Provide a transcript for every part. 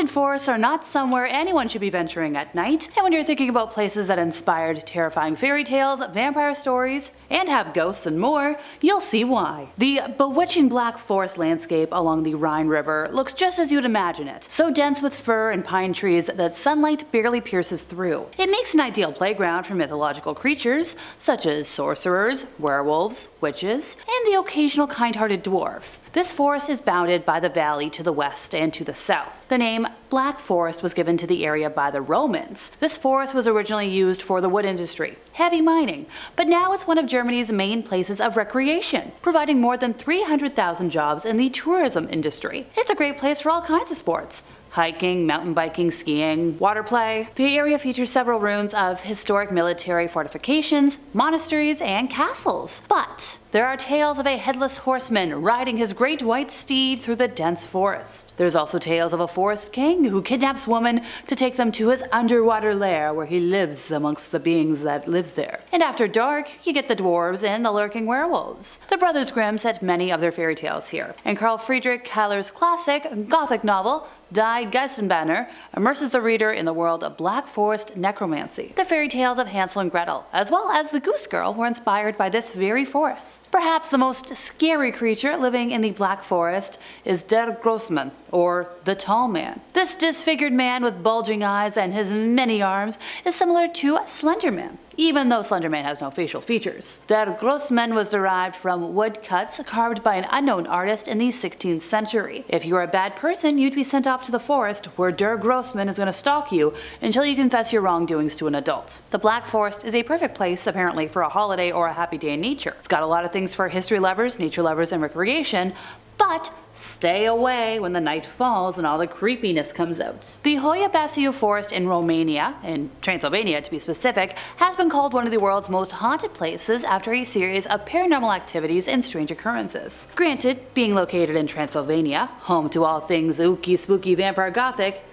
Haunted forests are not somewhere anyone should be venturing at night, and when you're thinking about places that inspired terrifying fairy tales, vampire stories, and have ghosts and more, you'll see why. The bewitching Black Forest landscape along the Rhine River looks just as you'd imagine it, so dense with fir and pine trees that sunlight barely pierces through. It makes an ideal playground for mythological creatures, such as sorcerers, werewolves, witches, and the occasional kind-hearted dwarf. This forest is bounded by the valley to the west and to the south. The name Black Forest was given to the area by the Romans. This forest was originally used for the wood industry, heavy mining, but now it's one of Germany's main places of recreation, providing more than 300,000 jobs in the tourism industry. It's a great place for all kinds of sports. Hiking, mountain biking, skiing, water play. The area features several ruins of historic military fortifications, monasteries, and castles. But there are tales of a headless horseman riding his great white steed through the dense forest. There's also tales of a forest king who kidnaps women to take them to his underwater lair where he lives amongst the beings that live there. And after dark, you get the dwarves and the lurking werewolves. The Brothers Grimm set many of their fairy tales here, and Carl Friedrich Keller's classic Gothic novel Die Geistenbanner immerses the reader in the world of Black Forest necromancy. The fairy tales of Hansel and Gretel, as well as the Goose Girl, were inspired by this very forest. Perhaps the most scary creature living in the Black Forest is Der Grossmann, or the Tall Man. This disfigured man with bulging eyes and his many arms is similar to Slender Man, even though Slender Man has no facial features. Der Grossmann was derived from woodcuts carved by an unknown artist in the 16th century. If you were a bad person, you'd be sent off to the forest where Der Grossmann is going to stalk you until you confess your wrongdoings to an adult. The Black Forest is a perfect place, apparently, for a holiday or a happy day in nature. It's got a lot of things for history lovers, nature lovers, and recreation, but stay away when the night falls and all the creepiness comes out. The Hoia Baciu Forest in Romania, in Transylvania to be specific, has been called one of the world's most haunted places after a series of paranormal activities and strange occurrences. Granted, being located in Transylvania, home to all things ooky spooky vampire gothic,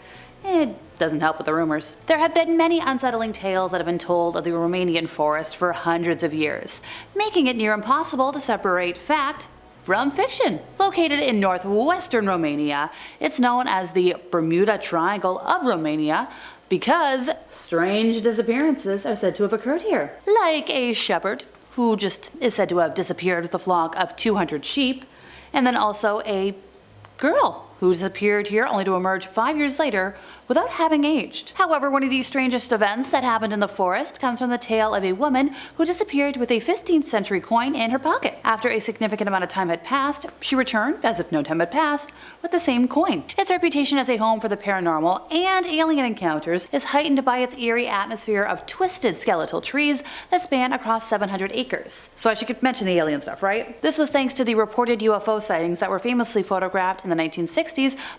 it doesn't help with the rumors. There have been many unsettling tales that have been told of the Romanian forest for hundreds of years, making it near impossible to separate fact from fiction. Located in northwestern Romania, it's known as the Bermuda Triangle of Romania because strange disappearances are said to have occurred here. Like a shepherd who just is said to have disappeared with a flock of 200 sheep, and then also a girl who disappeared here only to emerge 5 years later without having aged. However, one of the strangest events that happened in the forest comes from the tale of a woman who disappeared with a 15th century coin in her pocket. After a significant amount of time had passed, she returned, as if no time had passed, with the same coin. Its reputation as a home for the paranormal and alien encounters is heightened by its eerie atmosphere of twisted skeletal trees that span across 700 acres. So I should mention the alien stuff, right? This was thanks to the reported UFO sightings that were famously photographed in the 1960s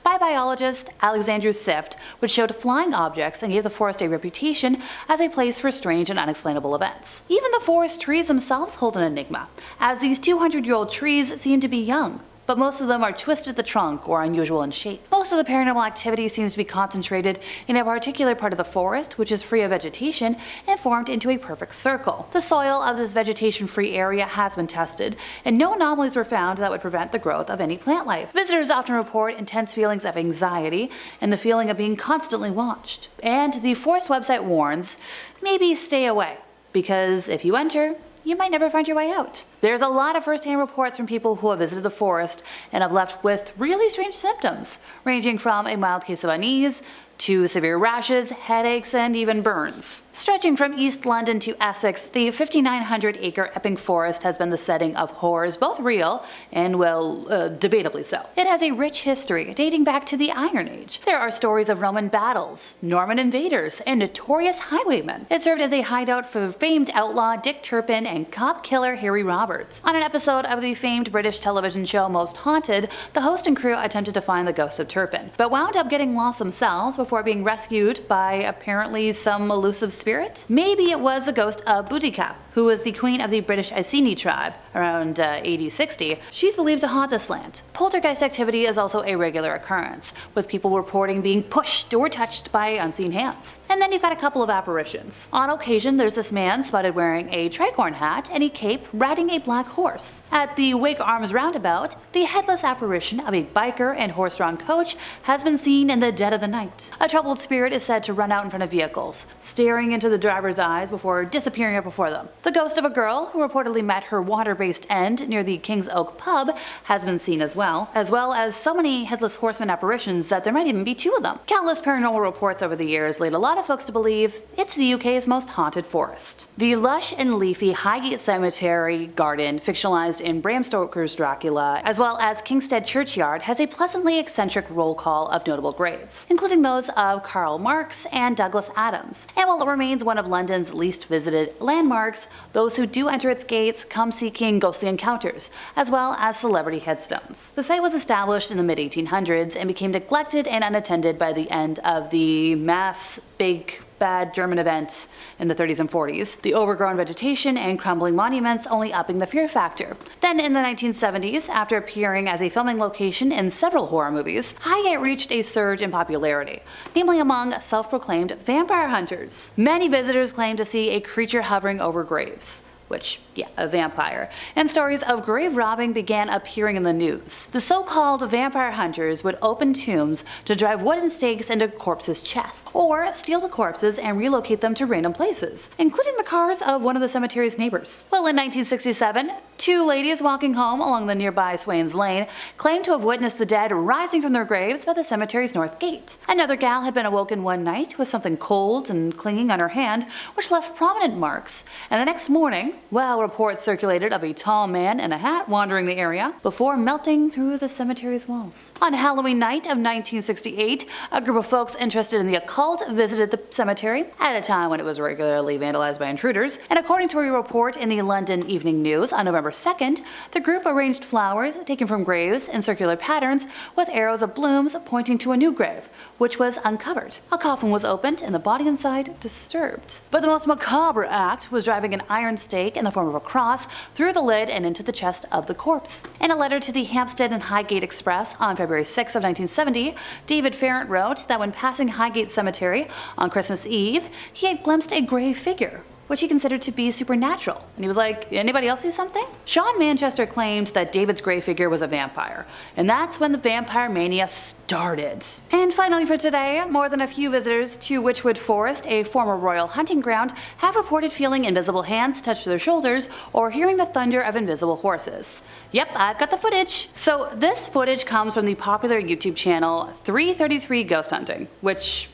by biologist Alexandru Sift, which showed flying objects and gave the forest a reputation as a place for strange and unexplainable events. Even the forest trees themselves hold an enigma, as these 200-year-old trees seem to be young, but most of them are twisted at the trunk or unusual in shape. Most of the paranormal activity seems to be concentrated in a particular part of the forest, which is free of vegetation and formed into a perfect circle. The soil of this vegetation-free area has been tested, and no anomalies were found that would prevent the growth of any plant life. Visitors often report intense feelings of anxiety and the feeling of being constantly watched. And the forest website warns, maybe stay away, because if you enter, you might never find your way out. There's a lot of first-hand reports from people who have visited the forest and have left with really strange symptoms, ranging from a mild case of unease to severe rashes, headaches, and even burns. Stretching from East London to Essex, the 5,900-acre Epping Forest has been the setting of horrors, both real and, well, debatably so. It has a rich history dating back to the Iron Age. There are stories of Roman battles, Norman invaders, and notorious highwaymen. It served as a hideout for famed outlaw Dick Turpin and cop killer Harry Roberts. On an episode of the famed British television show Most Haunted, the host and crew attempted to find the ghost of Turpin, but wound up getting lost themselves before being rescued by apparently some elusive spirit. Maybe it was the ghost of Boudica, who was the queen of the British Iceni tribe around AD 60, she's believed to haunt this land. Poltergeist activity is also a regular occurrence, with people reporting being pushed or touched by unseen hands. And then you've got a couple of apparitions. On occasion, there's this man spotted wearing a tricorn hat and a cape riding a black horse. At the Wake Arms roundabout, the headless apparition of a biker and horse-drawn coach has been seen in the dead of the night. A troubled spirit is said to run out in front of vehicles, staring into the driver's eyes before disappearing up before them. The ghost of a girl who reportedly met her water-based end near the King's Oak pub has been seen as well as so many headless horseman apparitions that there might even be two of them. Countless paranormal reports over the years lead a lot of folks to believe it's the UK's most haunted forest. The lush and leafy Highgate Cemetery garden, fictionalized in Bram Stoker's Dracula, as well as Kingstead Churchyard, has a pleasantly eccentric roll call of notable graves, including those of Karl Marx and Douglas Adams. And while it remains one of London's least visited landmarks, those who do enter its gates come seeking ghostly encounters, as well as celebrity headstones. The site was established in the mid-1800s and became neglected and unattended by the end of the mass big bad German event in the 30s and 40s, the overgrown vegetation and crumbling monuments only upping the fear factor. Then in the 1970s, after appearing as a filming location in several horror movies, Highgate reached a surge in popularity, namely among self-proclaimed vampire hunters. Many visitors claim to see a creature hovering over graves. Which, yeah, a vampire. And stories of grave robbing began appearing in the news. The so-called vampire hunters would open tombs to drive wooden stakes into corpses' chests, or steal the corpses and relocate them to random places, including the cars of one of the cemetery's neighbors. Well, in 1967, two ladies walking home along the nearby Swains Lane claimed to have witnessed the dead rising from their graves by the cemetery's north gate. Another gal had been awoken one night with something cold and clinging on her hand, which left prominent marks, and the next morning, well, reports circulated of a tall man in a hat wandering the area before melting through the cemetery's walls. On Halloween night of 1968, a group of folks interested in the occult visited the cemetery at a time when it was regularly vandalized by intruders, and according to a report in the London Evening News on November 2nd, the group arranged flowers taken from graves in circular patterns with arrows of blooms pointing to a new grave, which was uncovered. A coffin was opened and the body inside disturbed. But the most macabre act was driving an iron stake in the form of a cross through the lid and into the chest of the corpse. In a letter to the Hampstead and Highgate Express on February 6 of 1970, David Farrant wrote that when passing Highgate Cemetery on Christmas Eve, he had glimpsed a gray figure, which he considered to be supernatural. And he was like, anybody else see something? Sean Manchester claimed that David's gray figure was a vampire, and that's when the vampire mania started. And finally for today, more than a few visitors to Witchwood Forest, a former royal hunting ground, have reported feeling invisible hands touch their shoulders or hearing the thunder of invisible horses. Yep, I've got the footage. So this footage comes from the popular YouTube channel 333 Ghost Hunting, which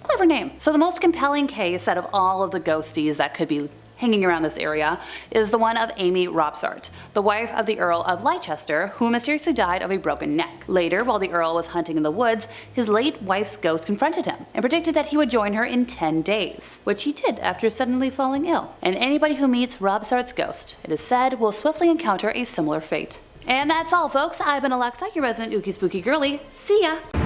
clever name. So the most compelling case out of all of the ghosties that could be hanging around this area is the one of Amy Robsart, the wife of the Earl of Leicester, who mysteriously died of a broken neck. Later, while the Earl was hunting in the woods, his late wife's ghost confronted him and predicted that he would join her in 10 days, which he did after suddenly falling ill. And anybody who meets Robsart's ghost, it is said, will swiftly encounter a similar fate. And that's all, folks. I've been Alexa, your resident ookie spooky girly. See ya!